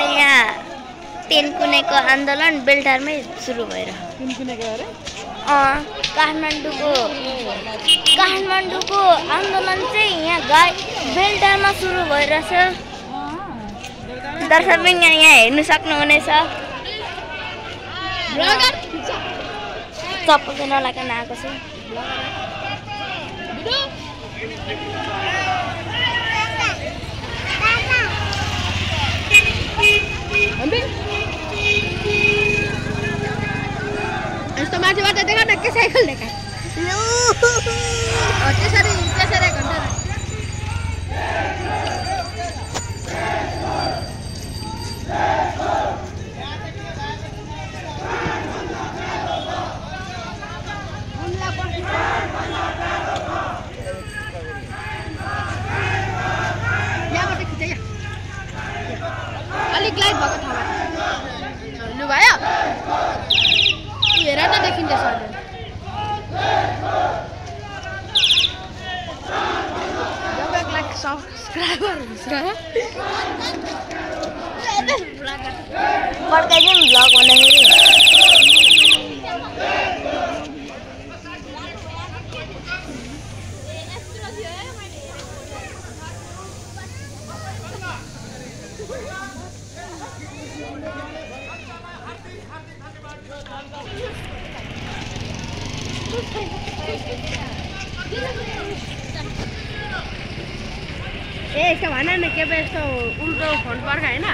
यहाँ तेनकुनेको आन्दोलन बेलटारमै सुरु भइरहेको। तेनकुनेको अरे? काठमाडौँको आन्दोलन चाहिँ यहाँ बेलटारमा सुरु भइरहेछ। दर्शक यहाँ हेर्नु सक्नुहुनेछ। चप्पल चाहिँ नलागिकन आएको छु। यस्तो माथिबाट देखा न के साइकल देखा त्यसरी घन्टा यहाँबाट खिच अलिक लाइट भएको ठाउँमा लु भयो हेर त देखिन्छ सर जब 1 लाख सब्सक्राइबर हुन्छ पड्काइदिउँ भ्लग भन्दाखेरि। ए यस्तो भन न के पो यस्तो उल्टो फोन पर्ख हैन।